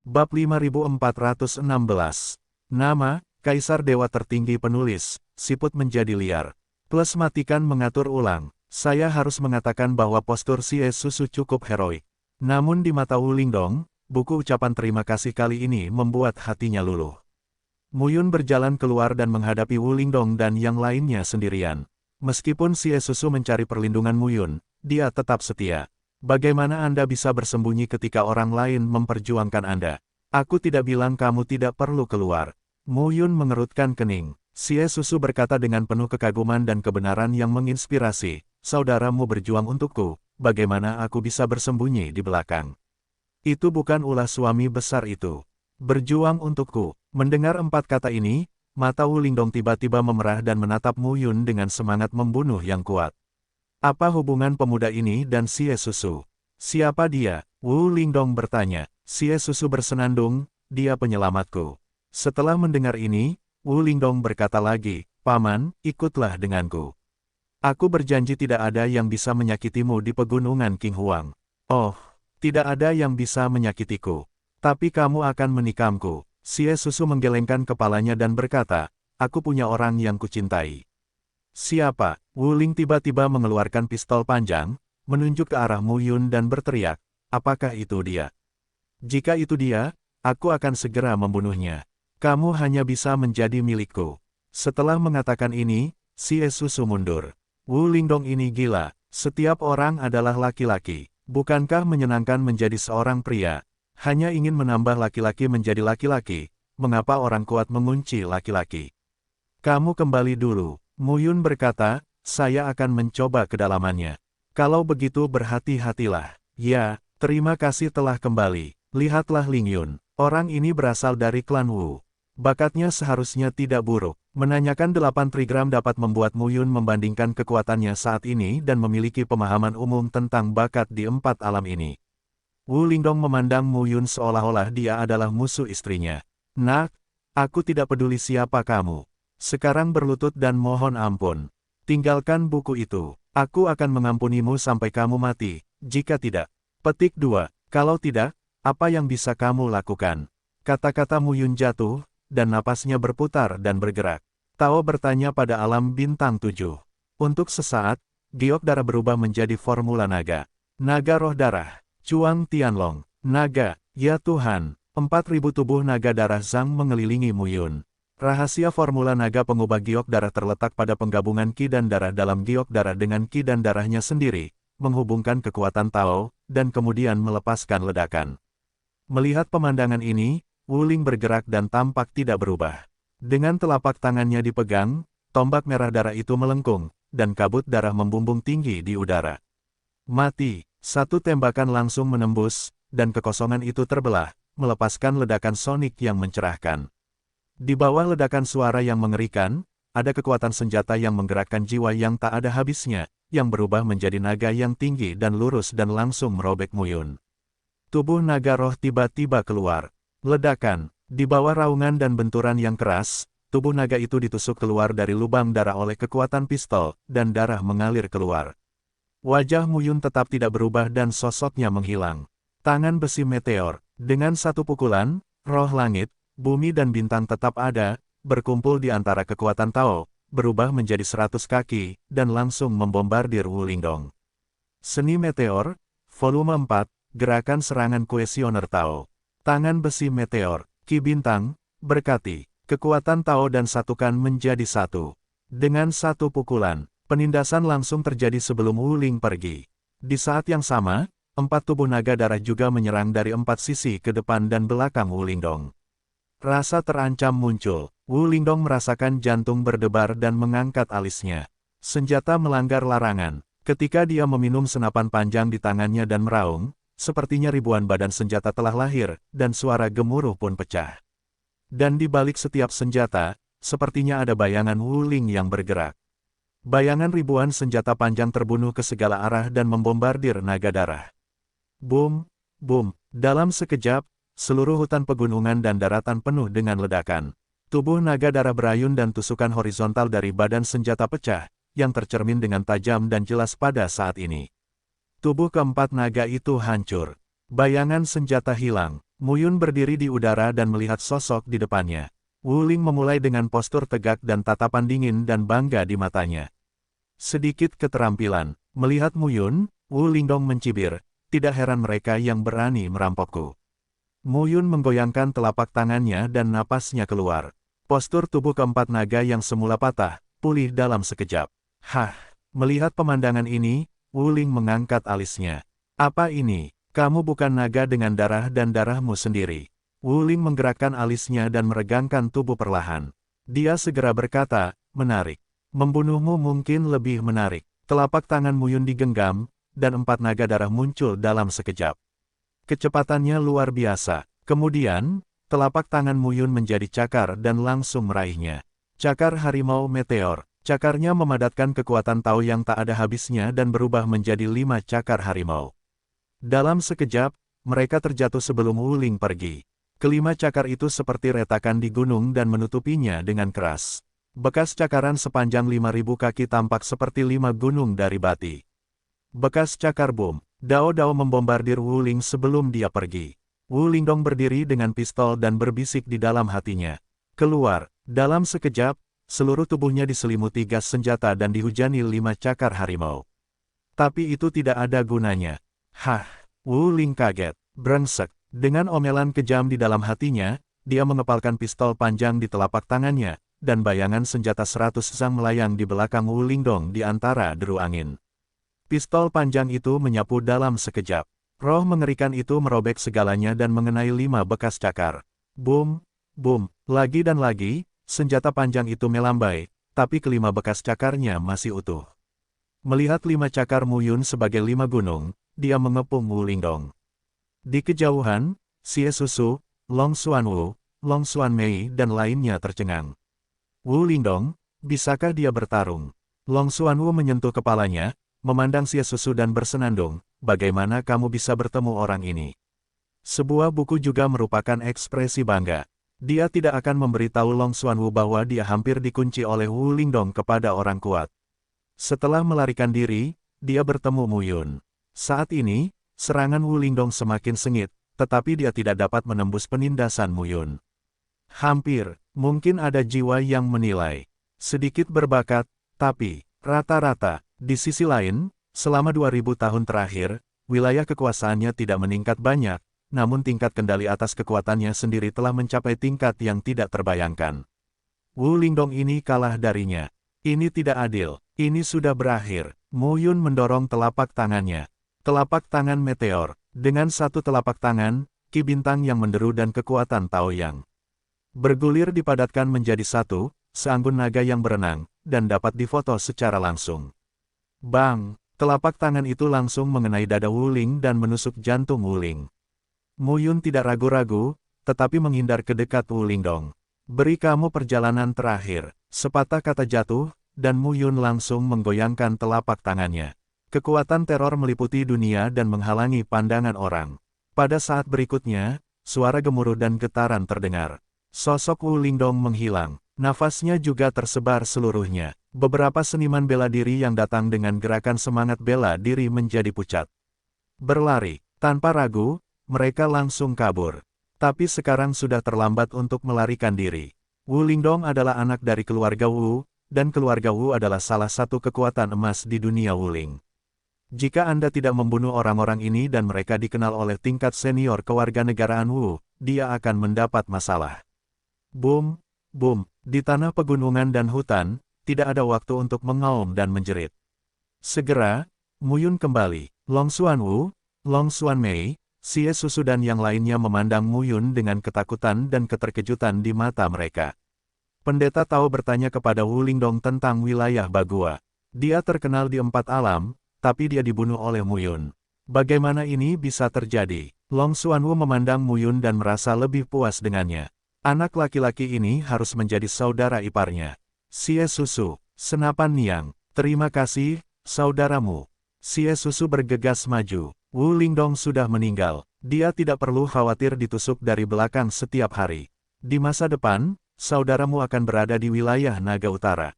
Bab 5416. Nama, Kaisar Dewa Tertinggi Penulis, siput menjadi liar. Plus matikan mengatur ulang. Saya harus mengatakan bahwa postur si Susu cukup heroik. Namun di mata Wu Lingdong, buku ucapan terima kasih kali ini membuat hatinya luluh. Muyun berjalan keluar dan menghadapi Wu Lingdong dan yang lainnya sendirian. Meskipun si Susu mencari perlindungan Muyun, dia tetap setia. Bagaimana Anda bisa bersembunyi ketika orang lain memperjuangkan Anda? Aku tidak bilang kamu tidak perlu keluar. Muyun mengerutkan kening. Si Susu berkata dengan penuh kekaguman dan kebenaran yang menginspirasi, saudaramu berjuang untukku, bagaimana aku bisa bersembunyi di belakang? Itu bukan ulah suami besar itu. Berjuang untukku. Mendengar 4 kata ini, mata Wu Lingdong tiba-tiba memerah dan menatap Muyun dengan semangat membunuh yang kuat. Apa hubungan pemuda ini dan si Susu? Siapa dia? Wu Lingdong bertanya. Si Susu bersenandung, dia penyelamatku. Setelah mendengar ini, Wu Lingdong berkata lagi, Paman, ikutlah denganku. Aku berjanji tidak ada yang bisa menyakitimu di pegunungan King Huang. Oh, tidak ada yang bisa menyakitiku. Tapi kamu akan menikamku. Si Susu menggelengkan kepalanya dan berkata, aku punya orang yang kucintai. Siapa? Wu Ling tiba-tiba mengeluarkan pistol panjang, menunjuk ke arah Muyun dan berteriak, apakah itu dia? Jika itu dia, aku akan segera membunuhnya. Kamu hanya bisa menjadi milikku. Setelah mengatakan ini, si Susu mundur. Wu Lingdong ini gila, setiap orang adalah laki-laki. Bukankah menyenangkan menjadi seorang pria? Hanya ingin menambah laki-laki menjadi laki-laki, mengapa orang kuat mengunci laki-laki? Kamu kembali dulu. Muyun berkata, saya akan mencoba kedalamannya. Kalau begitu berhati-hatilah. Ya, terima kasih telah kembali. Lihatlah Ling Yun. Orang ini berasal dari klan Wu. Bakatnya seharusnya tidak buruk. Menanyakan 8 trigram dapat membuat Muyun membandingkan kekuatannya saat ini dan memiliki pemahaman umum tentang bakat di 4 alam ini. Wu Lingdong memandang Muyun seolah-olah dia adalah musuh istrinya. Nak, aku tidak peduli siapa kamu. Sekarang berlutut dan mohon ampun. Tinggalkan buku itu. Aku akan mengampunimu sampai kamu mati, jika tidak. Petik 2. Kalau tidak, apa yang bisa kamu lakukan? Kata-kata Muyun jatuh, dan napasnya berputar dan bergerak. Tao bertanya pada alam bintang 7. Untuk sesaat, giok darah berubah menjadi formula naga. Naga roh darah. Chuang Tianlong. Naga, ya Tuhan. 4.000 tubuh naga darah Zhang mengelilingi Muyun. Rahasia formula naga pengubah giok darah terletak pada penggabungan ki dan darah dalam giok darah dengan ki dan darahnya sendiri, menghubungkan kekuatan Tao, dan kemudian melepaskan ledakan. Melihat pemandangan ini, Wu Ling bergerak dan tampak tidak berubah. Dengan telapak tangannya dipegang, tombak merah darah itu melengkung, dan kabut darah membumbung tinggi di udara. Mati, satu tembakan langsung menembus, dan kekosongan itu terbelah, melepaskan ledakan sonik yang mencerahkan. Di bawah ledakan suara yang mengerikan, ada kekuatan senjata yang menggerakkan jiwa yang tak ada habisnya, yang berubah menjadi naga yang tinggi dan lurus dan langsung merobek Muyun. Tubuh naga roh tiba-tiba keluar. Ledakan, di bawah raungan dan benturan yang keras, tubuh naga itu ditusuk keluar dari lubang darah oleh kekuatan pistol, dan darah mengalir keluar. Wajah Muyun tetap tidak berubah dan sosoknya menghilang. Tangan besi meteor, dengan satu pukulan, roh langit, bumi dan bintang tetap ada, berkumpul di antara kekuatan Tao, berubah menjadi 100 kaki, dan langsung membombardir Wu Lingdong. Seni Meteor, Volume 4, Gerakan Serangan Kuesioner Tao. Tangan besi meteor, Ki Bintang, berkati, kekuatan Tao dan satukan menjadi satu. Dengan satu pukulan, penindasan langsung terjadi sebelum Wu Ling pergi. Di saat yang sama, 4 tubuh naga darah juga menyerang dari 4 sisi ke depan dan belakang Wu Lingdong. Rasa terancam muncul. Wu Lingdong merasakan jantung berdebar dan mengangkat alisnya. Senjata melanggar larangan. Ketika dia meminum senapan panjang di tangannya dan meraung, sepertinya ribuan badan senjata telah lahir, dan suara gemuruh pun pecah. Dan di balik setiap senjata, sepertinya ada bayangan Wu Ling yang bergerak. Bayangan ribuan senjata panjang terbunuh ke segala arah dan membombardir naga darah. Boom, boom, dalam sekejap, seluruh hutan pegunungan dan daratan penuh dengan ledakan. Tubuh naga darah berayun dan tusukan horizontal dari badan senjata pecah, yang tercermin dengan tajam dan jelas pada saat ini. Tubuh keempat naga itu hancur. Bayangan senjata hilang. Muyun berdiri di udara dan melihat sosok di depannya. Wuling memulai dengan postur tegak dan tatapan dingin dan bangga di matanya. Sedikit keterampilan. Melihat Muyun, Wu Lingdong mencibir, tidak heran mereka yang berani merampokku. Muyun menggoyangkan telapak tangannya dan napasnya keluar. Postur tubuh keempat naga yang semula patah, pulih dalam sekejap. Hah, melihat pemandangan ini, Wu Ling mengangkat alisnya. Apa ini? Kamu bukan naga dengan darah dan darahmu sendiri. Wu Ling menggerakkan alisnya dan meregangkan tubuh perlahan. Dia segera berkata, menarik. Membunuhmu mungkin lebih menarik. Telapak tangan Muyun digenggam, dan 4 naga darah muncul dalam sekejap. Kecepatannya luar biasa. Kemudian, telapak tangan Muyun menjadi cakar dan langsung meraihnya. Cakar harimau meteor. Cakarnya memadatkan kekuatan Tao yang tak ada habisnya dan berubah menjadi 5 cakar harimau. Dalam sekejap, mereka terjatuh sebelum Wu Ling pergi. Kelima cakar itu seperti retakan di gunung dan menutupinya dengan keras. Bekas cakaran sepanjang 5.000 kaki tampak seperti 5 gunung dari bati. Bekas cakar bom. Dao-dao membombardir Wu Ling sebelum dia pergi. Wu Lingdong berdiri dengan pistol dan berbisik di dalam hatinya. Keluar. Dalam sekejap, seluruh tubuhnya diselimuti gas senjata dan dihujani 5 cakar harimau. Tapi itu tidak ada gunanya. Hah, Wu Ling kaget, brengsek. Dengan omelan kejam di dalam hatinya, dia mengepalkan pistol panjang di telapak tangannya, dan bayangan senjata 100 zang melayang di belakang Wu Lingdong di antara deru angin. Pistol panjang itu menyapu dalam sekejap. Roh mengerikan itu merobek segalanya dan mengenai 5 bekas cakar. Boom, boom, lagi dan lagi, senjata panjang itu melambai, tapi kelima bekas cakarnya masih utuh. Melihat 5 cakar Muyun sebagai 5 gunung, dia mengepung Wu Lingdong. Di kejauhan, Xie Susu, Long Xuanwu, Long Xuanmei dan lainnya tercengang. Wu Lingdong, bisakah dia bertarung? Long Xuanwu menyentuh kepalanya, memandang Xie Susu dan bersenandung, bagaimana kamu bisa bertemu orang ini? Sebuah buku juga merupakan ekspresi bangga. Dia tidak akan memberitahu Long Xuanwu bahwa dia hampir dikunci oleh Wu Lingdong kepada orang kuat. Setelah melarikan diri, dia bertemu Muyun. Saat ini, serangan Wu Lingdong semakin sengit, tetapi dia tidak dapat menembus penindasan Muyun. Hampir, mungkin ada jiwa yang menilai. Sedikit berbakat, tapi, rata-rata, di sisi lain, selama 2000 tahun terakhir, wilayah kekuasaannya tidak meningkat banyak, namun tingkat kendali atas kekuatannya sendiri telah mencapai tingkat yang tidak terbayangkan. Wu Lingdong ini kalah darinya. Ini tidak adil, ini sudah berakhir. Muyun mendorong telapak tangannya. Telapak tangan meteor, dengan satu telapak tangan, ki bintang yang menderu dan kekuatan Taoyang. Bergulir dipadatkan menjadi satu, seanggun naga yang berenang, dan dapat difoto secara langsung. Bang! Telapak tangan itu langsung mengenai dada Wu Ling dan menusuk jantung Wu Ling. Muyun tidak ragu-ragu, tetapi menghindar ke dekat Wu Lingdong. Beri kamu perjalanan terakhir. Sepatah kata jatuh, dan Muyun langsung menggoyangkan telapak tangannya. Kekuatan teror meliputi dunia dan menghalangi pandangan orang. Pada saat berikutnya, suara gemuruh dan getaran terdengar. Sosok Wu Lingdong menghilang. Nafasnya juga tersebar seluruhnya. Beberapa seniman bela diri yang datang dengan gerakan semangat bela diri menjadi pucat. Berlari, tanpa ragu, mereka langsung kabur. Tapi sekarang sudah terlambat untuk melarikan diri. Wu Lingdong adalah anak dari keluarga Wu, dan keluarga Wu adalah salah satu kekuatan emas di dunia Wuling. Jika Anda tidak membunuh orang-orang ini dan mereka dikenal oleh tingkat senior kewarganegaraan Wu, dia akan mendapat masalah. Boom, boom, di tanah pegunungan dan hutan, tidak ada waktu untuk mengaum dan menjerit. Segera, Muyun kembali. Long Xuanwu, Long Xuanmei, Xie Susu dan yang lainnya memandang Muyun dengan ketakutan dan keterkejutan di mata mereka. Pendeta Tao bertanya kepada Wu Lingdong tentang wilayah Bagua. Dia terkenal di 4 alam, tapi dia dibunuh oleh Muyun. Bagaimana ini bisa terjadi? Long Xuanwu memandang Muyun dan merasa lebih puas dengannya. Anak laki-laki ini harus menjadi saudara iparnya. Xie Susu, senapan Niang, terima kasih, saudaramu. Xie Susu bergegas maju. Wu Lingdong sudah meninggal. Dia tidak perlu khawatir ditusuk dari belakang setiap hari. Di masa depan, saudaramu akan berada di wilayah Naga Utara.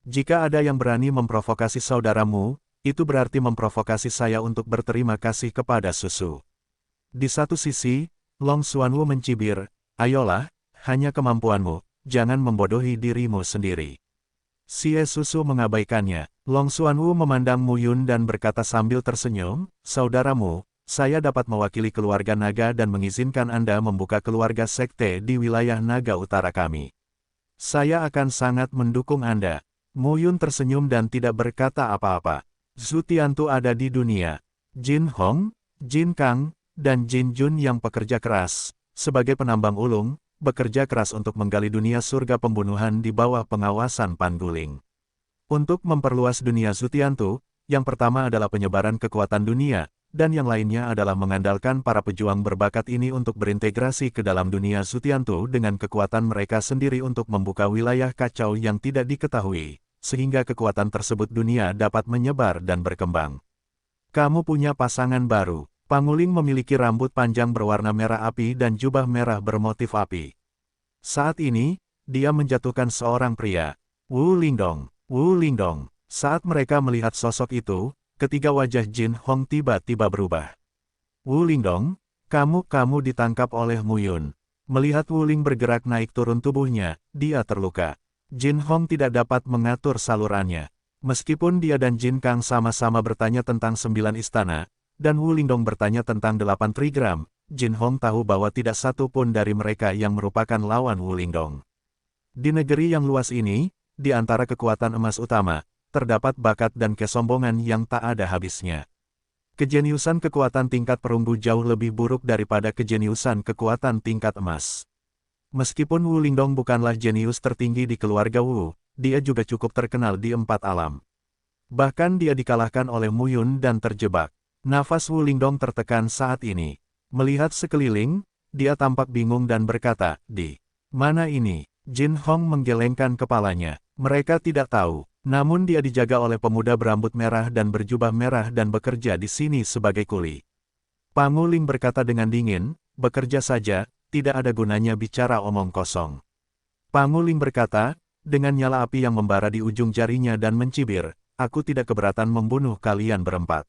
Jika ada yang berani memprovokasi saudaramu, itu berarti memprovokasi saya untuk berterima kasih kepada Susu. Di satu sisi, Long Xuanwu mencibir, ayolah, hanya kemampuanmu, jangan membodohi dirimu sendiri. Xie Susu mengabaikannya. Long Xuanwu memandang Mu Yun dan berkata sambil tersenyum, saudaramu, saya dapat mewakili keluarga naga dan mengizinkan Anda membuka keluarga sekte di wilayah naga utara kami. Saya akan sangat mendukung Anda. Mu Yun tersenyum dan tidak berkata apa-apa. Zhu Tiantu ada di dunia. Jin Hong, Jin Kang, dan Jin Jun yang pekerja keras, sebagai penambang ulung, bekerja keras untuk menggali dunia surga pembunuhan di bawah pengawasan Pan Guling. Untuk memperluas dunia Zhu Tiantu, yang pertama adalah penyebaran kekuatan dunia, dan yang lainnya adalah mengandalkan para pejuang berbakat ini untuk berintegrasi ke dalam dunia Zhu Tiantu dengan kekuatan mereka sendiri untuk membuka wilayah kacau yang tidak diketahui, sehingga kekuatan tersebut dunia dapat menyebar dan berkembang. Kamu punya pasangan baru. Panguling memiliki rambut panjang berwarna merah api dan jubah merah bermotif api. Saat ini, dia menjatuhkan seorang pria. Wu Lingdong, Wu Lingdong. Saat mereka melihat sosok itu, ketiga wajah Jin Hong tiba-tiba berubah. Wu Lingdong, kamu ditangkap oleh Mu Yun. Melihat Wu Ling bergerak naik turun tubuhnya, dia terluka. Jin Hong tidak dapat mengatur salurannya. Meskipun dia dan Jin Kang sama-sama bertanya tentang 9 istana, dan Wu Lingdong bertanya tentang 8 trigram, Jin Hong tahu bahwa tidak satu pun dari mereka yang merupakan lawan Wu Lingdong. Di negeri yang luas ini, di antara kekuatan emas utama, terdapat bakat dan kesombongan yang tak ada habisnya. Kejeniusan kekuatan tingkat perunggu jauh lebih buruk daripada kejeniusan kekuatan tingkat emas. Meskipun Wu Lingdong bukanlah jenius tertinggi di keluarga Wu, dia juga cukup terkenal di 4 alam. Bahkan dia dikalahkan oleh Mu Yun dan terjebak. Nafas Wu Lingdong tertekan saat ini. Melihat sekeliling, dia tampak bingung dan berkata, di mana ini? Jin Hong menggelengkan kepalanya. Mereka tidak tahu, namun dia dijaga oleh pemuda berambut merah dan berjubah merah dan bekerja di sini sebagai kuli. Panguling berkata dengan dingin, bekerja saja, tidak ada gunanya bicara omong kosong. Panguling berkata, dengan nyala api yang membara di ujung jarinya dan mencibir, aku tidak keberatan membunuh kalian berempat.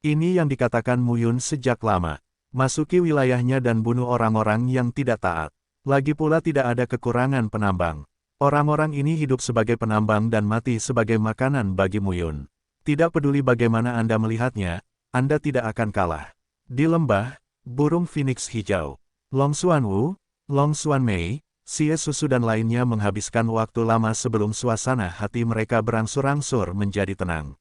Ini yang dikatakan Mu Yun sejak lama. Masuki wilayahnya dan bunuh orang-orang yang tidak taat. Lagi pula tidak ada kekurangan penambang. Orang-orang ini hidup sebagai penambang dan mati sebagai makanan bagi Mu Yun. Tidak peduli bagaimana Anda melihatnya, Anda tidak akan kalah. Di lembah, burung phoenix hijau. Long Xuanwu, Long Xuanmei, Xie Susu dan lainnya menghabiskan waktu lama sebelum suasana hati mereka berangsur-angsur menjadi tenang.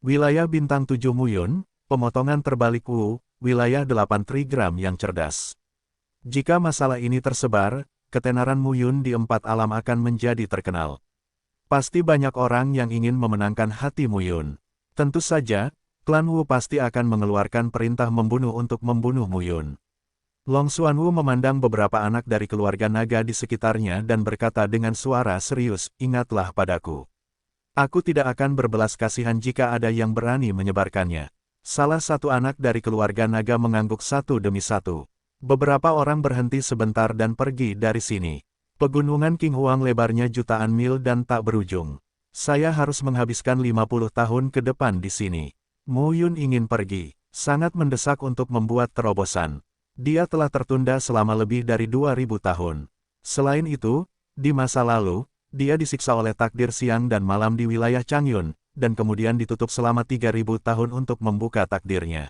Wilayah bintang 7 Mu Yun, pemotongan terbalik Wu, wilayah 8 trigram yang cerdas. Jika masalah ini tersebar, ketenaran Mu Yun di 4 alam akan menjadi terkenal. Pasti banyak orang yang ingin memenangkan hati Mu Yun. Tentu saja, klan Wu pasti akan mengeluarkan perintah membunuh untuk membunuh Mu Yun. Long Xuanwu memandang beberapa anak dari keluarga naga di sekitarnya dan berkata dengan suara serius, ingatlah padaku. Aku tidak akan berbelas kasihan jika ada yang berani menyebarkannya. Salah satu anak dari keluarga naga mengangguk satu demi satu. Beberapa orang berhenti sebentar dan pergi dari sini. Pegunungan King Huang lebarnya jutaan mil dan tak berujung. Saya harus menghabiskan 50 tahun ke depan di sini. Mu Yun ingin pergi, sangat mendesak untuk membuat terobosan. Dia telah tertunda selama lebih dari 2000 tahun. Selain itu, di masa lalu, dia disiksa oleh takdir siang dan malam di wilayah Changyun, dan kemudian ditutup selama 3000 tahun untuk membuka takdirnya.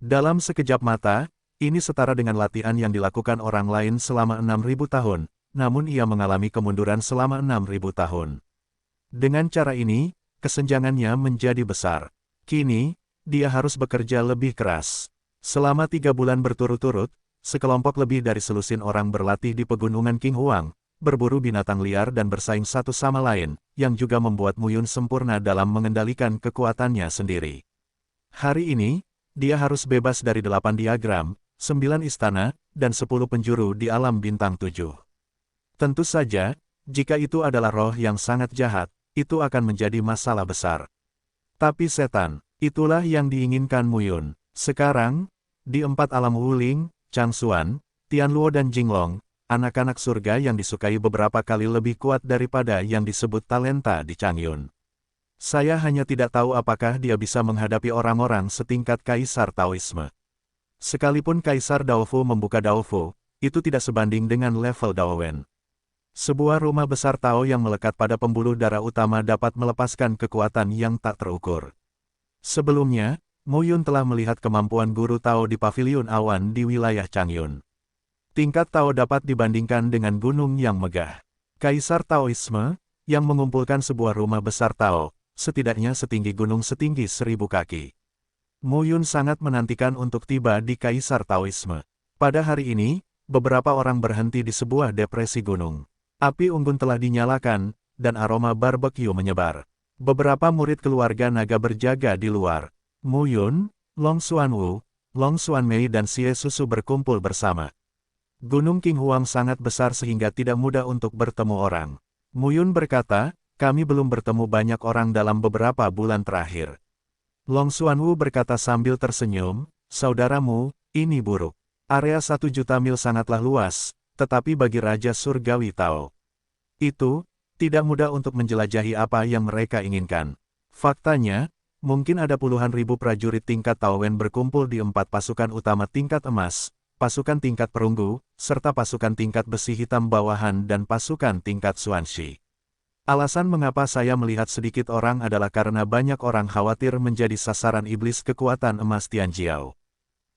Dalam sekejap mata, ini setara dengan latihan yang dilakukan orang lain selama 6000 tahun, namun ia mengalami kemunduran selama 6000 tahun. Dengan cara ini, kesenjangannya menjadi besar. Kini, dia harus bekerja lebih keras. Selama 3 bulan berturut-turut, sekelompok lebih dari selusin orang berlatih di pegunungan King Huang, berburu binatang liar dan bersaing satu sama lain, yang juga membuat Mu Yun sempurna dalam mengendalikan kekuatannya sendiri. Hari ini, dia harus bebas dari 8 diagram, 9 istana, dan 10 penjuru di alam bintang 7. Tentu saja, jika itu adalah roh yang sangat jahat, itu akan menjadi masalah besar. Tapi setan, itulah yang diinginkan Mu Yun. Sekarang, di 4 alam Wuling, Changxuan, Tianluo dan Jinglong, anak-anak surga yang disukai beberapa kali lebih kuat daripada yang disebut talenta di Changyun. Saya hanya tidak tahu apakah dia bisa menghadapi orang-orang setingkat Kaisar Taoisme. Sekalipun Kaisar Daofu membuka Daofu, itu tidak sebanding dengan level Daowen. Sebuah rumah besar Tao yang melekat pada pembuluh darah utama dapat melepaskan kekuatan yang tak terukur. Sebelumnya, Mu Yun telah melihat kemampuan guru Tao di Paviliun Awan di wilayah Changyun. Tingkat Tao dapat dibandingkan dengan gunung yang megah. Kaisar Taoisme, yang mengumpulkan sebuah rumah besar Tao, setidaknya setinggi gunung setinggi 1000 kaki. Mu Yun sangat menantikan untuk tiba di Kaisar Taoisme. Pada hari ini, beberapa orang berhenti di sebuah depresi gunung. Api unggun telah dinyalakan, dan aroma barbekyu menyebar. Beberapa murid keluarga naga berjaga di luar. Mu Yun, Long Xuanwu, Long Xuanmei dan Xie Susu berkumpul bersama. Gunung Qinghuang sangat besar sehingga tidak mudah untuk bertemu orang. Mu Yun berkata, kami belum bertemu banyak orang dalam beberapa bulan terakhir. Long Xuanwu berkata sambil tersenyum, saudaramu, ini buruk. Area 1 juta mil sangatlah luas, tetapi bagi Raja Surgawi Tao, itu tidak mudah untuk menjelajahi apa yang mereka inginkan. Faktanya, mungkin ada puluhan ribu prajurit tingkat Taowen berkumpul di 4 pasukan utama tingkat emas, pasukan tingkat perunggu, serta pasukan tingkat besi hitam bawahan dan pasukan tingkat Xuanxi. Alasan mengapa saya melihat sedikit orang adalah karena banyak orang khawatir menjadi sasaran iblis kekuatan emas Tianjiao.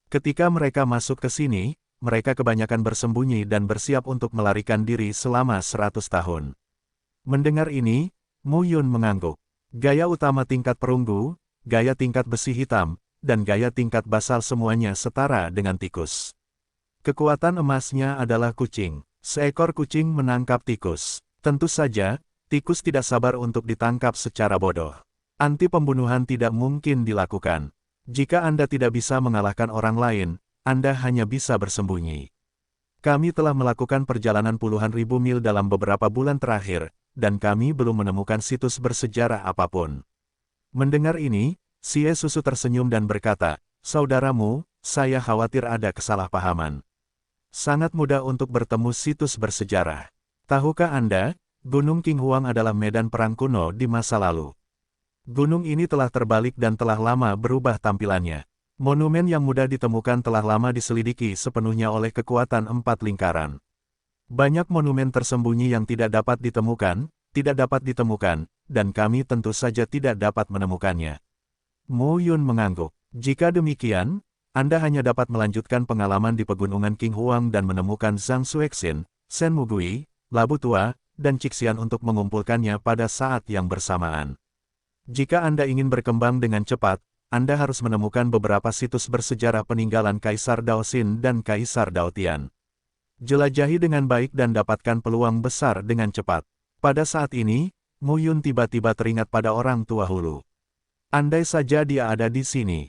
Ketika mereka masuk ke sini, mereka kebanyakan bersembunyi dan bersiap untuk melarikan diri selama 100 tahun. Mendengar ini, Mu Yun mengangguk. Gaya utama tingkat perunggu, gaya tingkat besi hitam, dan gaya tingkat basal semuanya setara dengan tikus. Kekuatan emasnya adalah kucing. Seekor kucing menangkap tikus. Tentu saja, tikus tidak sabar untuk ditangkap secara bodoh. Anti pembunuhan tidak mungkin dilakukan. Jika Anda tidak bisa mengalahkan orang lain, Anda hanya bisa bersembunyi. Kami telah melakukan perjalanan puluhan ribu mil dalam beberapa bulan terakhir, dan kami belum menemukan situs bersejarah apapun. Mendengar ini, Xie Susu tersenyum dan berkata, saudaramu, saya khawatir ada kesalahpahaman. Sangat mudah untuk bertemu situs bersejarah. Tahukah Anda, Gunung Qinghuang adalah medan perang kuno di masa lalu. Gunung ini telah terbalik dan telah lama berubah tampilannya. Monumen yang mudah ditemukan telah lama diselidiki sepenuhnya oleh kekuatan 4 lingkaran. Banyak monumen tersembunyi yang tidak dapat ditemukan, dan kami tentu saja tidak dapat menemukannya. Mu Yun mengangguk. Jika demikian, Anda hanya dapat melanjutkan pengalaman di pegunungan Qinghuang dan menemukan Zhang Xuexin, Shen Mugui, Labu Tua, dan Cixian untuk mengumpulkannya pada saat yang bersamaan. Jika Anda ingin berkembang dengan cepat, Anda harus menemukan beberapa situs bersejarah peninggalan Kaisar Daoxin dan Kaisar Daotian. Jelajahi dengan baik dan dapatkan peluang besar dengan cepat. Pada saat ini, Mu Yun tiba-tiba teringat pada orang tua hulu. Andai saja dia ada di sini.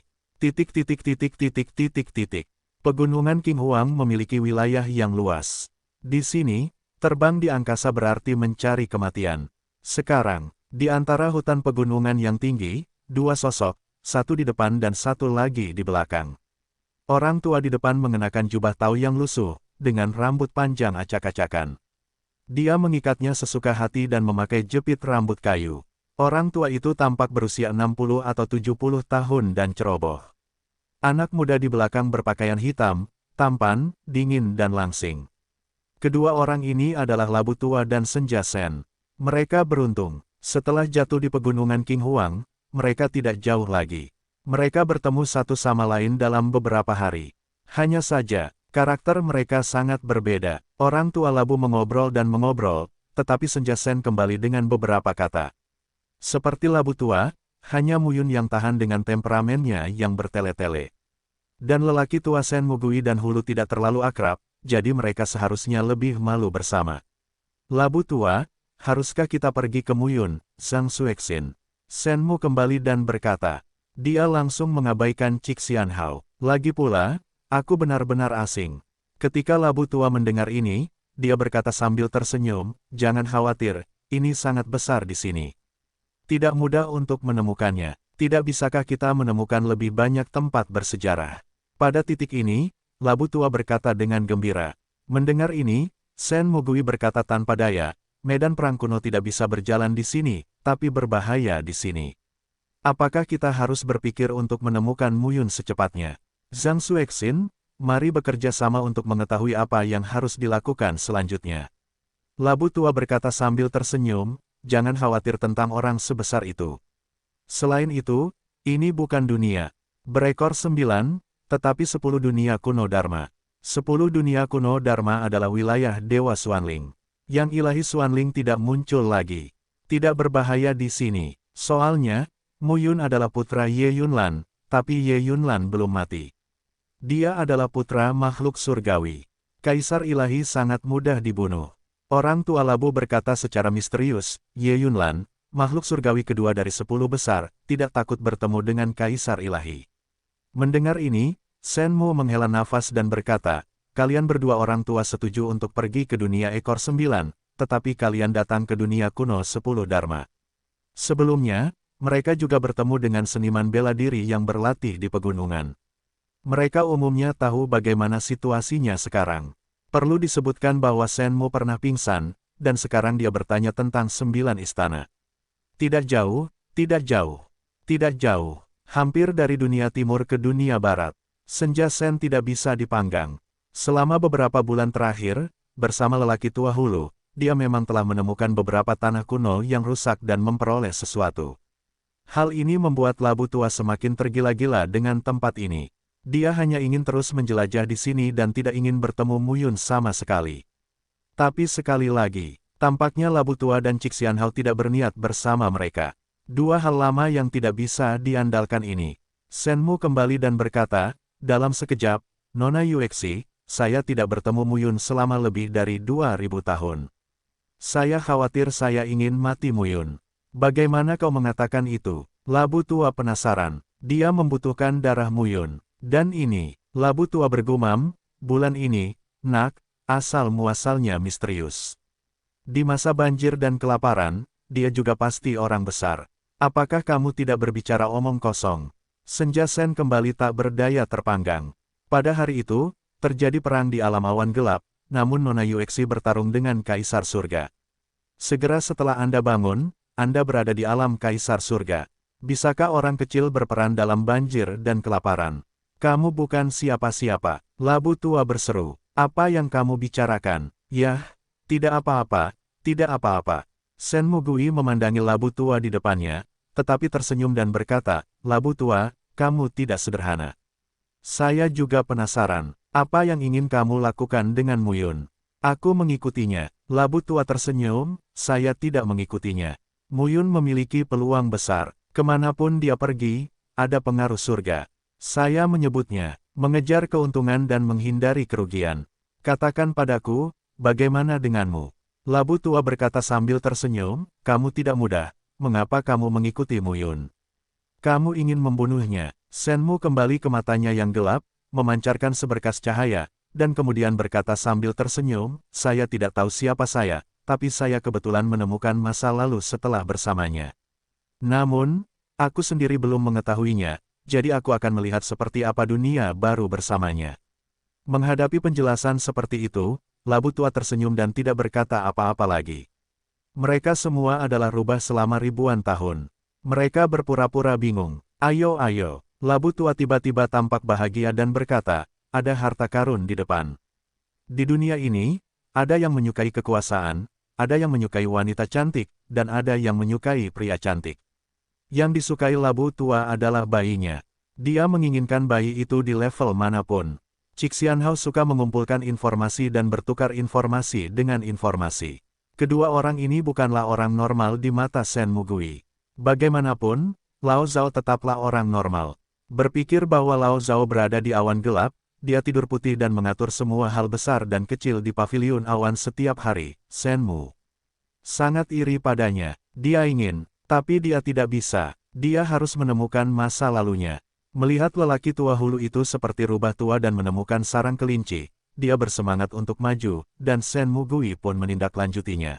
Pegunungan Qinghuang memiliki wilayah yang luas. Di sini, terbang di angkasa berarti mencari kematian. Sekarang, di antara hutan pegunungan yang tinggi, 2 sosok, satu di depan dan satu lagi di belakang. Orang tua di depan mengenakan jubah Tao yang lusuh, dengan rambut panjang acak-acakan. Dia mengikatnya sesuka hati dan memakai jepit rambut kayu. Orang tua itu tampak berusia 60 atau 70 tahun dan ceroboh. Anak muda di belakang berpakaian hitam, tampan, dingin dan langsing. Kedua orang ini adalah Labu Tua dan Senja Sen. Mereka beruntung. Setelah jatuh di pegunungan Qinghuang, mereka tidak jauh lagi. Mereka bertemu satu sama lain dalam beberapa hari. Hanya saja, karakter mereka sangat berbeda. Orang tua Labu mengobrol dan mengobrol, tetapi Senja Sen kembali dengan beberapa kata. Seperti Labu Tua, hanya Mu Yun yang tahan dengan temperamennya yang bertele-tele. Dan lelaki tua Shen Mugui dan Hulu tidak terlalu akrab, jadi mereka seharusnya lebih malu bersama. Labu Tua, haruskah kita pergi ke Mu Yun, Zhang Xuexin? Shen Mu kembali dan berkata. Dia langsung mengabaikan Cixian Hao. Lagi pula, aku benar-benar asing. Ketika Labu Tua mendengar ini, dia berkata sambil tersenyum, jangan khawatir, ini sangat besar di sini. Tidak mudah untuk menemukannya. Tidak bisakah kita menemukan lebih banyak tempat bersejarah? Pada titik ini, Labu Tua berkata dengan gembira. Mendengar ini, Shen Mugui berkata tanpa daya, medan perang kuno tidak bisa berjalan di sini, tapi berbahaya di sini. Apakah kita harus berpikir untuk menemukan Mu Yun secepatnya? Zhang Xuexin, mari bekerja sama untuk mengetahui apa yang harus dilakukan selanjutnya. Labu tua berkata sambil tersenyum, jangan khawatir tentang orang sebesar itu. Selain itu, ini bukan dunia berekor 9, tetapi 10 dunia kuno Dharma. 10 dunia kuno Dharma adalah wilayah Dewa Xuanling. Yang ilahi Xuanling tidak muncul lagi. Tidak berbahaya di sini. Soalnya, Mu Yun adalah putra Ye Yunlan, tapi Ye Yunlan belum mati. Dia adalah putra makhluk surgawi. Kaisar ilahi sangat mudah dibunuh. Orang tua Labu berkata secara misterius, Ye Yunlan, makhluk surgawi kedua dari 10 besar, tidak takut bertemu dengan kaisar ilahi. Mendengar ini, Shen Mu menghela nafas dan berkata, kalian berdua orang tua setuju untuk pergi ke dunia ekor 9, tetapi kalian datang ke dunia kuno 10 Dharma. Sebelumnya, mereka juga bertemu dengan seniman bela diri yang berlatih di pegunungan. Mereka umumnya tahu bagaimana situasinya sekarang. Perlu disebutkan bahwa Shen Mu pernah pingsan, dan sekarang dia bertanya tentang 9 istana. Tidak jauh, tidak jauh, tidak jauh. Hampir dari dunia timur ke dunia barat. Senja Shen tidak bisa dipanggang. Selama beberapa bulan terakhir, bersama lelaki tua hulu, dia memang telah menemukan beberapa tanah kuno yang rusak dan memperoleh sesuatu. Hal ini membuat Labu tua semakin tergila-gila dengan tempat ini. Dia hanya ingin terus menjelajah di sini dan tidak ingin bertemu Mu Yun sama sekali. Tapi sekali lagi, tampaknya Labu tua dan Cixianhao tidak berniat bersama mereka. Dua hal lama yang tidak bisa diandalkan ini. Shen Mu kembali dan berkata, dalam sekejap, Nona Yuexi, saya tidak bertemu Mu Yun selama lebih dari 2000 tahun. Saya khawatir saya ingin mati Mu Yun. Bagaimana kau mengatakan itu? Labu tua penasaran. Dia membutuhkan darah Mu Yun. Dan ini, Labu tua bergumam, bulan ini, nak, asal-muasalnya misterius. Di masa banjir dan kelaparan, dia juga pasti orang besar. Apakah kamu tidak berbicara omong kosong? Senja Shen kembali tak berdaya terpanggang. Pada hari itu, terjadi perang di alam awan gelap, namun Nona Yuexi bertarung dengan Kaisar Surga. Segera setelah Anda bangun, Anda berada di alam Kaisar Surga. Bisakah orang kecil berperan dalam banjir dan kelaparan? Kamu bukan siapa-siapa, Labu tua berseru. Apa yang kamu bicarakan? Yah, tidak apa-apa, tidak apa-apa. Shen Mugui memandangi Labu tua di depannya, tetapi tersenyum dan berkata, Labu tua, kamu tidak sederhana. Saya juga penasaran, apa yang ingin kamu lakukan dengan Mu Yun? Aku mengikutinya. Labu tua tersenyum, saya tidak mengikutinya. Mu Yun memiliki peluang besar, kemanapun dia pergi, ada pengaruh surga. Saya menyebutnya, mengejar keuntungan dan menghindari kerugian. Katakan padaku, bagaimana denganmu? Labu tua berkata sambil tersenyum, kamu tidak mudah, mengapa kamu mengikuti Mu Yun? Kamu ingin membunuhnya. Shen Mu kembali ke matanya yang gelap, memancarkan seberkas cahaya, dan kemudian berkata sambil tersenyum, saya tidak tahu siapa saya, tapi saya kebetulan menemukan masa lalu setelah bersamanya. Namun, aku sendiri belum mengetahuinya. Jadi aku akan melihat seperti apa dunia baru bersamanya. Menghadapi penjelasan seperti itu, Labu tua tersenyum dan tidak berkata apa-apa lagi. Mereka semua adalah rubah selama ribuan tahun. Mereka berpura-pura bingung. Ayo, ayo. Labu tua tiba-tiba tampak bahagia dan berkata, ada harta karun di depan. Di dunia ini, ada yang menyukai kekuasaan, ada yang menyukai wanita cantik, dan ada yang menyukai pria cantik. Yang disukai Labu tua adalah bayinya. Dia menginginkan bayi itu di level manapun. Cixianhao suka mengumpulkan informasi dan bertukar informasi dengan informasi. Kedua orang ini bukanlah orang normal di mata Shen Mugui. Bagaimanapun, Lao Zhao tetaplah orang normal. Berpikir bahwa Lao Zhao berada di awan gelap, dia tidur putih dan mengatur semua hal besar dan kecil di paviliun awan setiap hari. Shen Mu sangat iri padanya. Dia ingin, tapi dia tidak bisa. Dia harus menemukan masa lalunya. Melihat lelaki tua hulu itu seperti rubah tua dan menemukan sarang kelinci, dia bersemangat untuk maju, dan Shen Mugui pun menindaklanjutinya.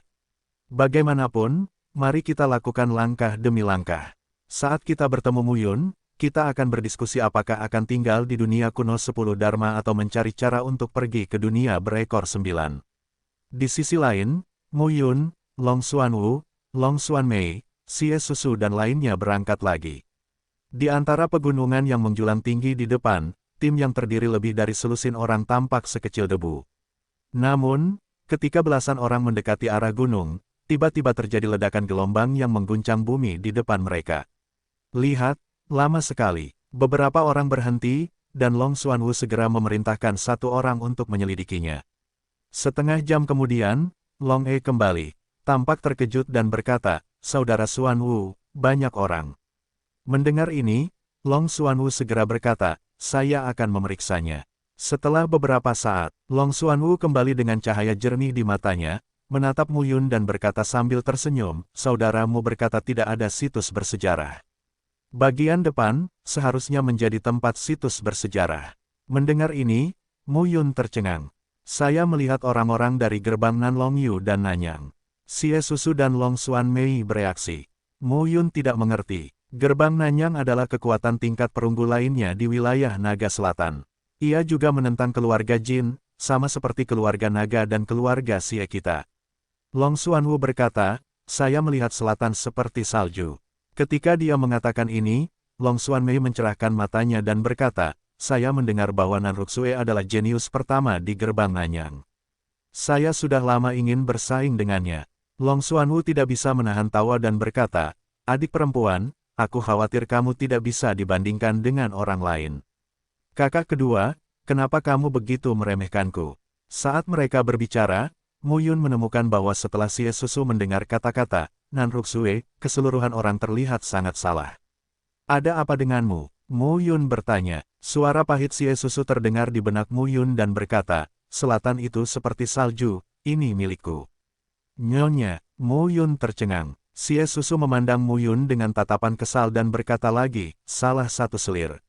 Bagaimanapun, mari kita lakukan langkah demi langkah. Saat kita bertemu Mu Yun, kita akan berdiskusi apakah akan tinggal di dunia kuno 10 Dharma atau mencari cara untuk pergi ke dunia berekor 9. Di sisi lain, Mu Yun, Long Xuanwu, Long Xuanmei, Xie Susu dan lainnya berangkat lagi. Di antara pegunungan yang menjulang tinggi di depan, tim yang terdiri lebih dari selusin orang tampak sekecil debu. Namun, ketika belasan orang mendekati arah gunung, tiba-tiba terjadi ledakan gelombang yang mengguncang bumi di depan mereka. Lihat, lama sekali. Beberapa orang berhenti, dan Long Xuanwu segera memerintahkan satu orang untuk menyelidikinya. Setengah jam kemudian, Long E kembali, tampak terkejut dan berkata, "Saudara Xuanwu, banyak orang." Mendengar ini, Long Xuanwu segera berkata, "Saya akan memeriksanya." Setelah beberapa saat, Long Xuanwu kembali dengan cahaya jernih di matanya, menatap Mu Yun dan berkata sambil tersenyum, "Saudaramu berkata tidak ada situs bersejarah. Bagian depan, seharusnya menjadi tempat situs bersejarah." Mendengar ini, Mu Yun tercengang. "Saya melihat orang-orang dari gerbang Nanlong Yu dan Nanyang." Xie Susu dan Long Xuan Mei bereaksi. Mu Yun tidak mengerti. Gerbang Nanyang adalah kekuatan tingkat perunggu lainnya di wilayah Naga Selatan. Ia juga menentang keluarga Jin, sama seperti keluarga Naga dan keluarga Xie kita. Long Xuanwu berkata, "Saya melihat selatan seperti salju." Ketika dia mengatakan ini, Long Xuan Mei mencerahkan matanya dan berkata, "Saya mendengar bahwa Nanruxue adalah jenius pertama di gerbang Nanyang. Saya sudah lama ingin bersaing dengannya." Long Xuanwu tidak bisa menahan tawa dan berkata, "Adik perempuan, aku khawatir kamu tidak bisa dibandingkan dengan orang lain." "Kakak kedua, kenapa kamu begitu meremehkanku?" Saat mereka berbicara, Mu Yun menemukan bahwa setelah Xie Susu mendengar kata-kata Nanruxue, keseluruhan orang terlihat sangat salah. "Ada apa denganmu?" Mu Yun bertanya. Suara pahit Xie Susu terdengar di benak Mu Yun dan berkata, "Selatan itu seperti salju, ini milikku." "Nyonya." Mu Yun tercengang. Xie Susu memandang Mu Yun dengan tatapan kesal dan berkata lagi, "Salah satu selir."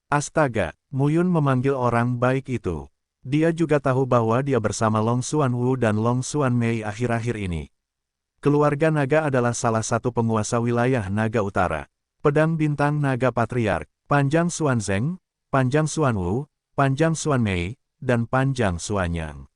Astaga, Mu Yun memanggil orang baik itu. Dia juga tahu bahwa dia bersama Long Xuanwu dan Long Xuan Mei akhir-akhir ini. Keluarga Naga adalah salah satu penguasa wilayah Naga Utara. Pedang Bintang Naga Patriark, Panjang Xuanzeng, Panjang Xuanwu, Panjang Xuan Mei, dan Panjang Xuanyang.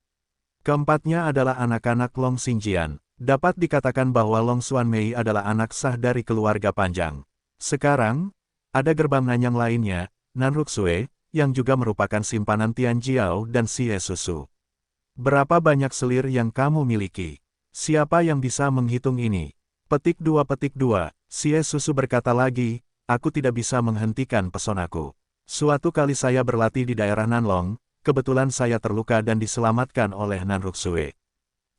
Keempatnya adalah anak-anak Long Xingjian. Dapat dikatakan bahwa Long Xuan Mei adalah anak sah dari keluarga Panjang. Sekarang, ada gerbang Nanyang lainnya, Nanruxue, yang juga merupakan simpanan Tian Jiao dan Xie Susu. Berapa banyak selir yang kamu miliki? Siapa yang bisa menghitung ini? Petik 2. Xie Susu berkata lagi, "Aku tidak bisa menghentikan pesonaku. Suatu kali saya berlatih di daerah Nanlong, kebetulan saya terluka dan diselamatkan oleh Nanruxue.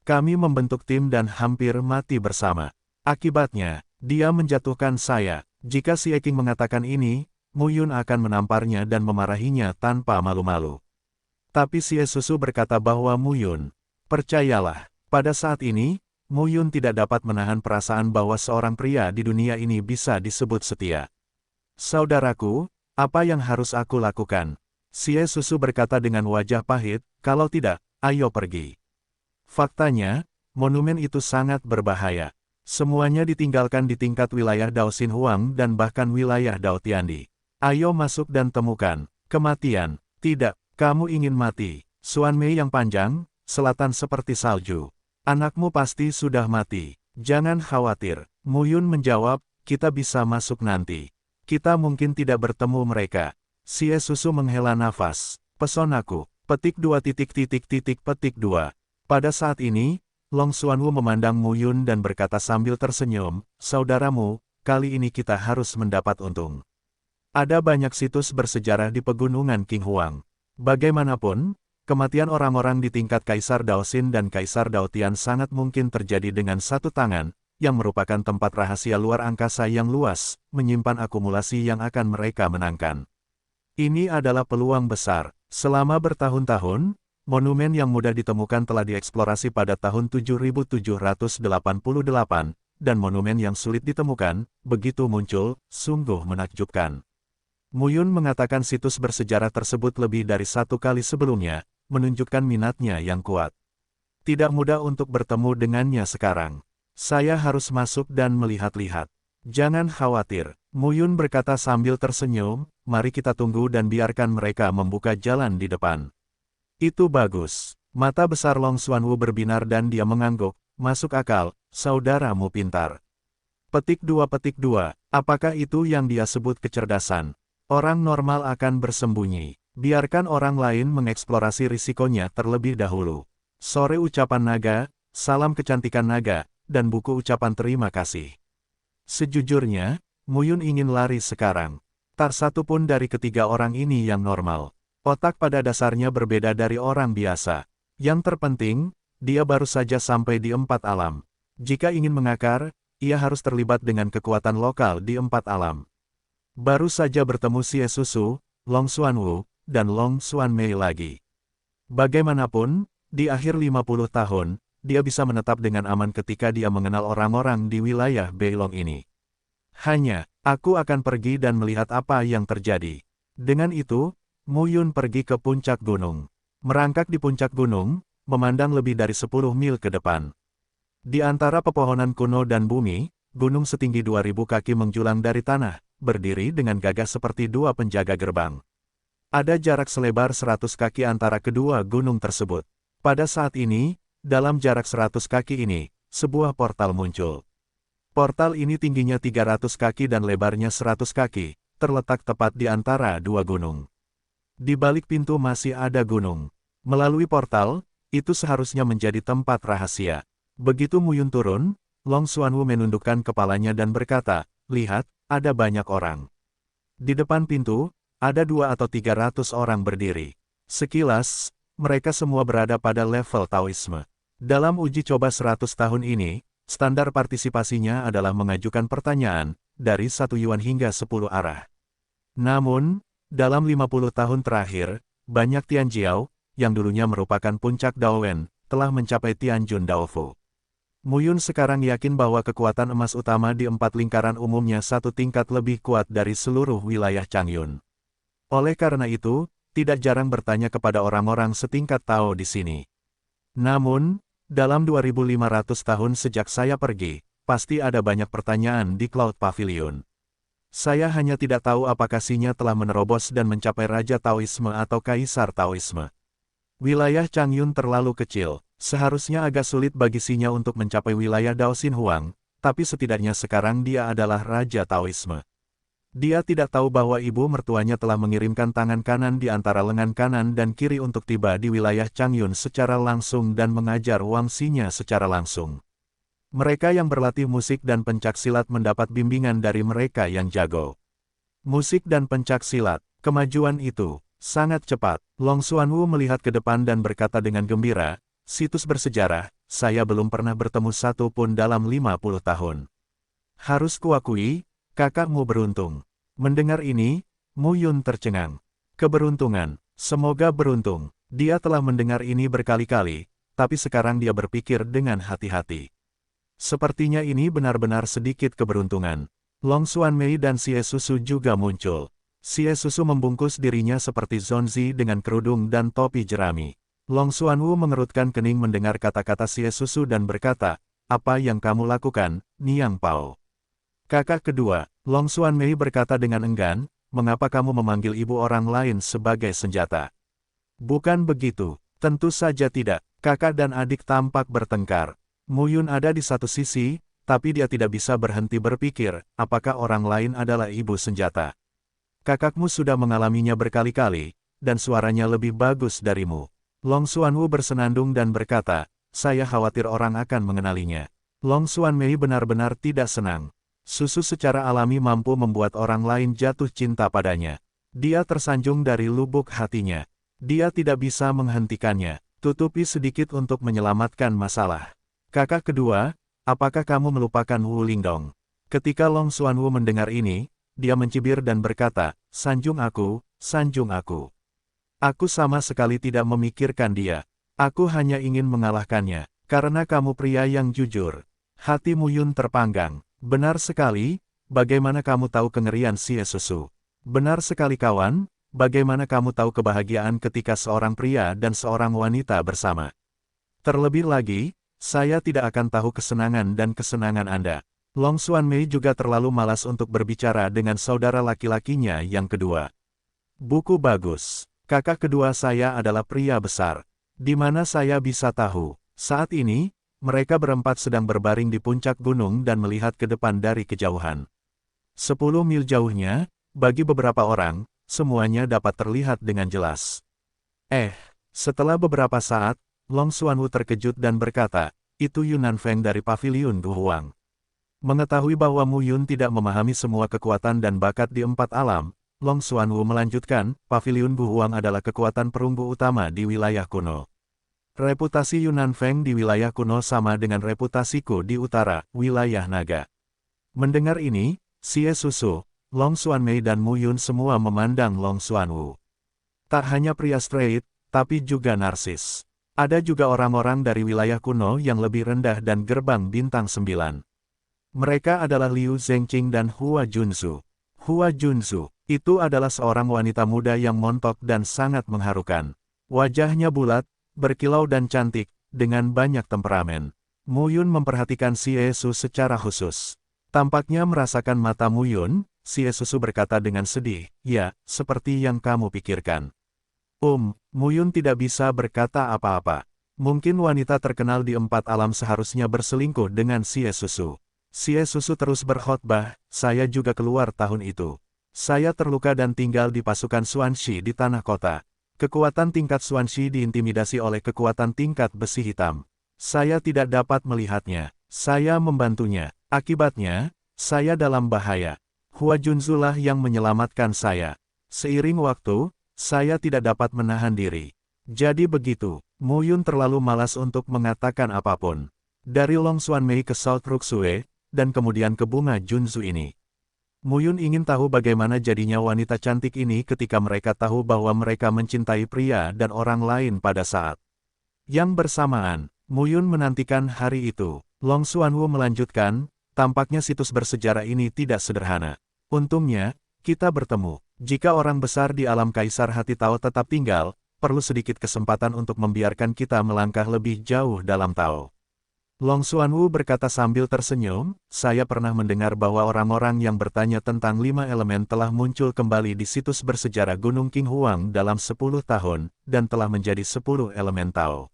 Kami membentuk tim dan hampir mati bersama. Akibatnya, dia menjatuhkan saya." Jika Xie Qing mengatakan ini, Mu Yun akan menamparnya dan memarahinya tanpa malu-malu. Tapi Xie Susu berkata bahwa Mu Yun, "Percayalah, pada saat ini, Mu Yun tidak dapat menahan perasaan bahwa seorang pria di dunia ini bisa disebut setia." "Saudaraku, apa yang harus aku lakukan?" Xie Susu berkata dengan wajah pahit, "Kalau tidak, ayo pergi." Faktanya, monumen itu sangat berbahaya. Semuanya ditinggalkan di tingkat wilayah Dao Xin Huang dan bahkan wilayah Dao Tiandi. Ayo masuk dan temukan kematian. Tidak, kamu ingin mati. Xuan Mei yang panjang, selatan seperti salju. Anakmu pasti sudah mati. Jangan khawatir. Mu Yun menjawab, "Kita bisa masuk nanti. Kita mungkin tidak bertemu mereka." Xie Susu menghela nafas. "Pesonaku." Petik 2. Pada saat ini, Long Xuanwu memandang Mu Yun dan berkata sambil tersenyum, "Saudaramu, kali ini kita harus mendapat untung. Ada banyak situs bersejarah di pegunungan Qinghuang. Bagaimanapun, kematian orang-orang di tingkat Kaisar Daoxin dan Kaisar Daotian sangat mungkin terjadi dengan satu tangan, yang merupakan tempat rahasia luar angkasa yang luas, menyimpan akumulasi yang akan mereka menangkan. Ini adalah peluang besar. Selama bertahun-tahun, monumen yang mudah ditemukan telah dieksplorasi pada tahun 7788, dan monumen yang sulit ditemukan, begitu muncul, sungguh menakjubkan. Mu Yun mengatakan situs bersejarah tersebut lebih dari satu kali sebelumnya, menunjukkan minatnya yang kuat. Tidak mudah untuk bertemu dengannya sekarang. Saya harus masuk dan melihat-lihat. Jangan khawatir, Mu Yun berkata sambil tersenyum, "Mari kita tunggu dan biarkan mereka membuka jalan di depan." Itu bagus. Mata besar Long Xuanwu berbinar dan dia mengangguk, "Masuk akal, saudaramu pintar." Petik 2. Apakah itu yang dia sebut kecerdasan? Orang normal akan bersembunyi. Biarkan orang lain mengeksplorasi risikonya terlebih dahulu. Sore ucapan naga, salam kecantikan naga, dan buku ucapan terima kasih. Sejujurnya, Muyun ingin lari sekarang. Tak satu pun dari ketiga orang ini yang normal. Otak pada dasarnya berbeda dari orang biasa. Yang terpenting, dia baru saja sampai di 4 alam. Jika ingin mengakar, ia harus terlibat dengan kekuatan lokal di 4 alam. Baru saja bertemu Xie Susu, Long Xuanwu, dan Long Xuanmei lagi. Bagaimanapun, di akhir 50 tahun, dia bisa menetap dengan aman ketika dia mengenal orang-orang di wilayah Beilong ini. Hanya, aku akan pergi dan melihat apa yang terjadi. Dengan itu, Muyun pergi ke puncak gunung. Merangkak di puncak gunung, memandang lebih dari 10 mil ke depan. Di antara pepohonan kuno dan bumi, gunung setinggi 2000 kaki menjulang dari tanah, berdiri dengan gagah seperti dua penjaga gerbang. Ada jarak selebar 100 kaki antara kedua gunung tersebut. Pada saat ini, dalam jarak 100 kaki ini, sebuah portal muncul. Portal ini tingginya 300 kaki dan lebarnya 100 kaki, terletak tepat di antara dua gunung. Di balik pintu masih ada gunung. Melalui portal, itu seharusnya menjadi tempat rahasia. Begitu Muyun turun, Long Xuanwu menundukkan kepalanya dan berkata, "Lihat, ada banyak orang." Di depan pintu, ada 200 atau 300 orang berdiri. Sekilas, mereka semua berada pada level Taoisme. Dalam uji coba 100 tahun ini, standar partisipasinya adalah mengajukan pertanyaan, dari 1 yuan hingga 10 arah. Namun, dalam 50 tahun terakhir, banyak Tianjiao, yang dulunya merupakan puncak Daowen, telah mencapai Tianjun Daofu. Muyun sekarang yakin bahwa kekuatan emas utama di 4 lingkaran umumnya satu tingkat lebih kuat dari seluruh wilayah Changyun. Oleh karena itu, tidak jarang bertanya kepada orang-orang setingkat Tao di sini. Namun, dalam 2500 tahun sejak saya pergi, pasti ada banyak pertanyaan di Cloud Pavilion. Saya hanya tidak tahu apakah Sinya telah menerobos dan mencapai Raja Taoisme atau Kaisar Taoisme. Wilayah Changyun terlalu kecil, seharusnya agak sulit bagi Sinya untuk mencapai wilayah Dao Xin Huang, tapi setidaknya sekarang dia adalah Raja Taoisme. Dia tidak tahu bahwa ibu mertuanya telah mengirimkan tangan kanan di antara lengan kanan dan kiri untuk tiba di wilayah Changyun secara langsung dan mengajar Wang Xinya secara langsung. Mereka yang berlatih musik dan pencak silat mendapat bimbingan dari mereka yang jago. Musik dan pencak silat, kemajuan itu, sangat cepat. Long Xuanwu melihat ke depan dan berkata dengan gembira, "Situs bersejarah, saya belum pernah bertemu satu pun dalam 50 tahun. Harus kuakui, kakakmu beruntung." Mendengar ini, Muyun tercengang. Keberuntungan, semoga beruntung. Dia telah mendengar ini berkali-kali, tapi sekarang dia berpikir dengan hati-hati. Sepertinya ini benar-benar sedikit keberuntungan. Long Xuanmei dan Xie Susu juga muncul. Xie Susu membungkus dirinya seperti Zonzi dengan kerudung dan topi jerami. Long Xuanwu mengerutkan kening mendengar kata-kata Xie Susu dan berkata, "Apa yang kamu lakukan, Niang Pao?" Kakak kedua, Long Xuanmei berkata dengan enggan, "Mengapa kamu memanggil ibu orang lain sebagai senjata?" "Bukan begitu, tentu saja tidak." Kakak dan adik tampak bertengkar. Muyun ada di satu sisi, tapi dia tidak bisa berhenti berpikir, apakah orang lain adalah ibu senjata. "Kakakmu sudah mengalaminya berkali-kali, dan suaranya lebih bagus darimu." Long Xuanwu bersenandung dan berkata, "Saya khawatir orang akan mengenalinya." Long Xuanmei benar-benar tidak senang. Susu secara alami mampu membuat orang lain jatuh cinta padanya. Dia tersanjung dari lubuk hatinya. Dia tidak bisa menghentikannya. Tutupi sedikit untuk menyelamatkan masalah. "Kakak kedua, apakah kamu melupakan Wu Lingdong?" Ketika Long Xuanwu mendengar ini, dia mencibir dan berkata, sanjung aku. Aku sama sekali tidak memikirkan dia. Aku hanya ingin mengalahkannya, karena kamu pria yang jujur." Hati Muyun terpanggang. "Benar sekali, bagaimana kamu tahu kengerian Xie Susu?" "Benar sekali kawan, bagaimana kamu tahu kebahagiaan ketika seorang pria dan seorang wanita bersama? Terlebih lagi, saya tidak akan tahu kesenangan dan kesenangan Anda." Long Xuanmei juga terlalu malas untuk berbicara dengan saudara laki-lakinya yang kedua. "Buku bagus. Kakak kedua saya adalah pria besar. Di mana saya bisa tahu?" Saat ini, mereka berempat sedang berbaring di puncak gunung dan melihat ke depan dari kejauhan. 10 mil jauhnya, bagi beberapa orang, semuanya dapat terlihat dengan jelas. Setelah beberapa saat, Long Xuanwu terkejut dan berkata, itu Yunan Feng dari Paviliun Du Huang. Mengetahui bahwa Mu Yun tidak memahami semua kekuatan dan bakat di empat alam, Long Xuanwu melanjutkan, Paviliun Du Huang adalah kekuatan perunggu utama di wilayah kuno. Reputasi Yunan Feng di wilayah kuno sama dengan reputasiku di utara, wilayah naga. Mendengar ini, Xie Susu, Long Xuanmei dan Mu Yun semua memandang Long Xuanwu. Tak hanya pria straight, tapi juga narsis. Ada juga orang-orang dari wilayah kuno yang lebih rendah dan gerbang bintang 9. Mereka adalah Liu Zengqing dan Hua Junzu. Hua Junzu, itu adalah seorang wanita muda yang montok dan sangat mengharukan. Wajahnya bulat, berkilau dan cantik, dengan banyak temperamen. Mu Yun memperhatikan Xie Su secara khusus. Tampaknya merasakan mata Mu Yun, Xie Susu berkata dengan sedih, ya, seperti yang kamu pikirkan. Mu Yun tidak bisa berkata apa-apa. Mungkin wanita terkenal di empat alam seharusnya berselingkuh dengan Xie Susu. Xie Susu terus berkhotbah, saya juga keluar tahun itu. Saya terluka dan tinggal di pasukan Xuanxi di tanah kota. Kekuatan tingkat Xuanxi diintimidasi oleh kekuatan tingkat besi hitam. Saya tidak dapat melihatnya. Saya membantunya. Akibatnya, saya dalam bahaya. Hua Junzu lah yang menyelamatkan saya. Seiring waktu, saya tidak dapat menahan diri. Jadi begitu, Mu Yun terlalu malas untuk mengatakan apapun. Dari Long Xuanmei ke South Ruxue, dan kemudian ke bunga Junzu ini. Mu Yun ingin tahu bagaimana jadinya wanita cantik ini ketika mereka tahu bahwa mereka mencintai pria dan orang lain pada saat yang bersamaan. Mu Yun menantikan hari itu. Long Xuanwu melanjutkan, tampaknya situs bersejarah ini tidak sederhana. Untungnya, kita bertemu. Jika orang besar di alam Kaisar Hati Tao tetap tinggal, perlu sedikit kesempatan untuk membiarkan kita melangkah lebih jauh dalam Tao. Long Xuanwu berkata sambil tersenyum, saya pernah mendengar bahwa orang-orang yang bertanya tentang 5 elemen telah muncul kembali di situs bersejarah Gunung King Huang dalam 10 tahun, dan telah menjadi 10 elemen Tao.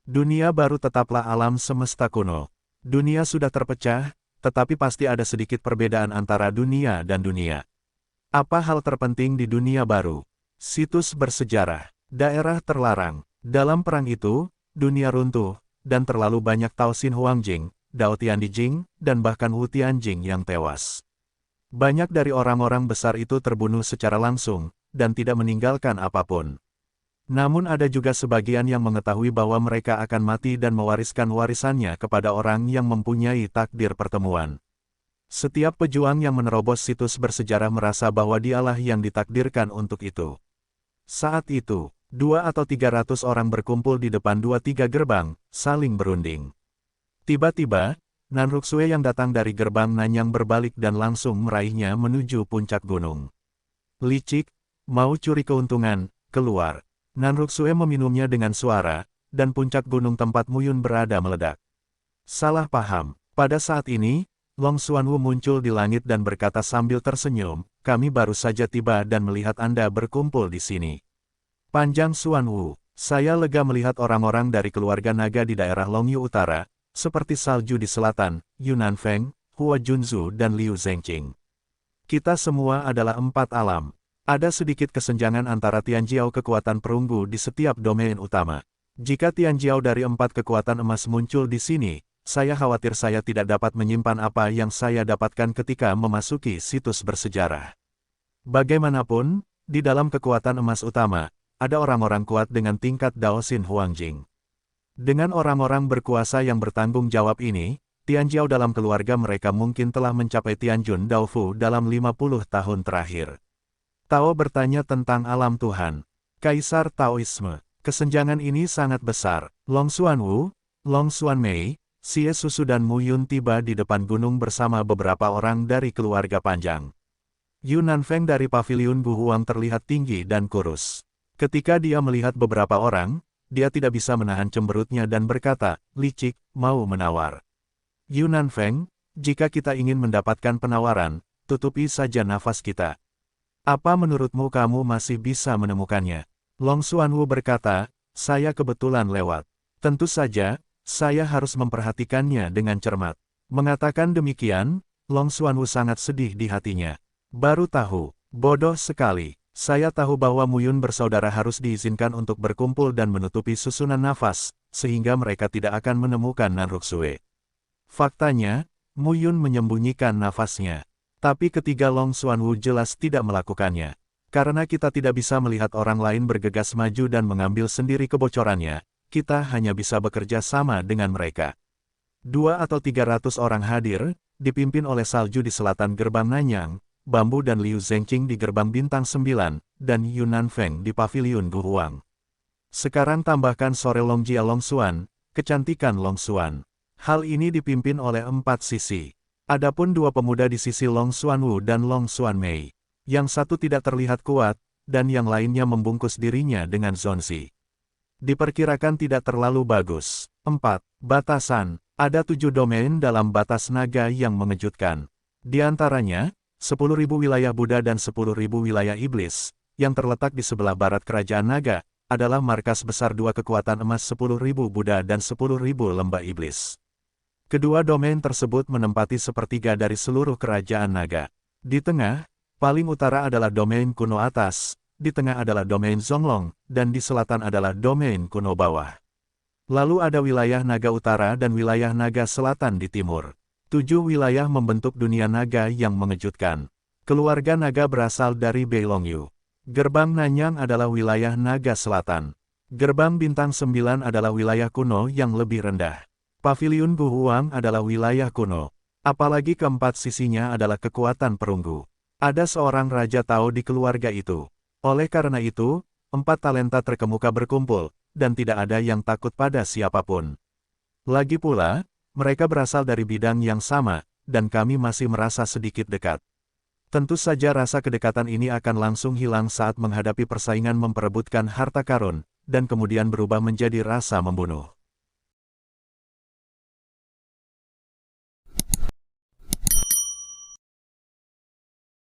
Dunia baru tetaplah alam semesta kuno. Dunia sudah terpecah, tetapi pasti ada sedikit perbedaan antara dunia dan dunia. Apa hal terpenting di dunia baru? Situs bersejarah, daerah terlarang. Dalam perang itu, dunia runtuh, dan terlalu banyak Tao Xin Huangjing, Dao Tianjing, dan bahkan Wu Tianjing yang tewas. Banyak dari orang-orang besar itu terbunuh secara langsung, dan tidak meninggalkan apapun. Namun ada juga sebagian yang mengetahui bahwa mereka akan mati dan mewariskan warisannya kepada orang yang mempunyai takdir pertemuan. Setiap pejuang yang menerobos situs bersejarah merasa bahwa dialah yang ditakdirkan untuk itu. Saat itu, 200 atau 300 orang berkumpul di depan 2-3 gerbang, saling berunding. Tiba-tiba, Nan Ruxue yang datang dari gerbang Nanyang berbalik dan langsung meraihnya menuju puncak gunung. Licik, mau curi keuntungan, keluar. Nan Ruxue meminumnya dengan suara, dan puncak gunung tempat Mu Yun berada meledak. Salah paham. Pada saat ini, Long Xuanwu muncul di langit dan berkata sambil tersenyum, kami baru saja tiba dan melihat Anda berkumpul di sini. Panjang Xuanwu, saya lega melihat orang-orang dari keluarga naga di daerah Longyu Utara, seperti salju di selatan, Yunan Feng, Hua Junzu dan Liu Zengqing. Kita semua adalah 4 alam. Ada sedikit kesenjangan antara Tianjiao kekuatan perunggu di setiap domain utama. Jika Tianjiao dari 4 kekuatan emas muncul di sini, saya khawatir saya tidak dapat menyimpan apa yang saya dapatkan ketika memasuki situs bersejarah. Bagaimanapun, di dalam kekuatan emas utama, ada orang-orang kuat dengan tingkat Dao Xin Huangjing. Dengan orang-orang berkuasa yang bertanggung jawab ini, Tianjiao dalam keluarga mereka mungkin telah mencapai Tianjun Daofu dalam 50 tahun terakhir. Tao bertanya tentang alam Tuhan. Kaisar Taoisme. Kesenjangan ini sangat besar. Long Xuanwu, Long Xuanmei, Xie Susu dan Mu Yun tiba di depan gunung bersama beberapa orang dari keluarga panjang. Yunan Feng dari Paviliun Bu Huang terlihat tinggi dan kurus. Ketika dia melihat beberapa orang, dia tidak bisa menahan cemberutnya dan berkata, licik, mau menawar. Yunan Feng, jika kita ingin mendapatkan penawaran, tutupi saja nafas kita. Apa menurutmu kamu masih bisa menemukannya? Long Xuanwu berkata, saya kebetulan lewat. Tentu saja, saya harus memperhatikannya dengan cermat. Mengatakan demikian, Long Xuanwu sangat sedih di hatinya. Baru tahu, bodoh sekali. Saya tahu bahwa Muyun bersaudara harus diizinkan untuk berkumpul dan menutupi susunan nafas, sehingga mereka tidak akan menemukan Nanruksue. Faktanya, Muyun menyembunyikan nafasnya. Tapi ketiga Long Xuanwu jelas tidak melakukannya. Karena kita tidak bisa melihat orang lain bergegas maju dan mengambil sendiri kebocorannya, kita hanya bisa bekerja sama dengan mereka. 200 atau 300 orang hadir, dipimpin oleh Salju di selatan gerbang Nanyang, Bambu dan Liu Zengqing di gerbang Bintang 9, dan Yunan Feng di paviliun Guhuang. Sekarang tambahkan sore Longjia Longxuan, kecantikan Longxuan. Hal ini dipimpin oleh 4 sisi. Adapun 2 pemuda di sisi Long Xuanwu dan Long Xuanmei. Yang satu tidak terlihat kuat, dan yang lainnya membungkus dirinya dengan zonzi. Diperkirakan tidak terlalu bagus. 4. Batasan. Ada 7 domain dalam batas naga yang mengejutkan. Di antaranya, 10.000 wilayah Buddha dan 10.000 wilayah iblis, yang terletak di sebelah barat kerajaan naga, adalah markas besar 2 kekuatan emas 10.000 Buddha dan 10.000 lembah iblis. Kedua domain tersebut menempati sepertiga dari seluruh kerajaan naga. Di tengah, paling utara adalah domain kuno atas, di tengah adalah domain Zonglong, dan di selatan adalah domain kuno bawah. Lalu ada wilayah naga utara dan wilayah naga selatan di timur. 7 wilayah membentuk dunia naga yang mengejutkan. Keluarga naga berasal dari Beilongyu. Gerbang Nanyang adalah wilayah naga selatan. Gerbang Bintang 9 adalah wilayah kuno yang lebih rendah. Paviliun Guhuang adalah wilayah kuno. Apalagi keempat sisinya adalah kekuatan perunggu. Ada seorang Raja Tao di keluarga itu. Oleh karena itu, 4 talenta terkemuka berkumpul, dan tidak ada yang takut pada siapapun. Lagi pula, mereka berasal dari bidang yang sama, dan kami masih merasa sedikit dekat. Tentu saja rasa kedekatan ini akan langsung hilang saat menghadapi persaingan memperebutkan harta karun, dan kemudian berubah menjadi rasa membunuh.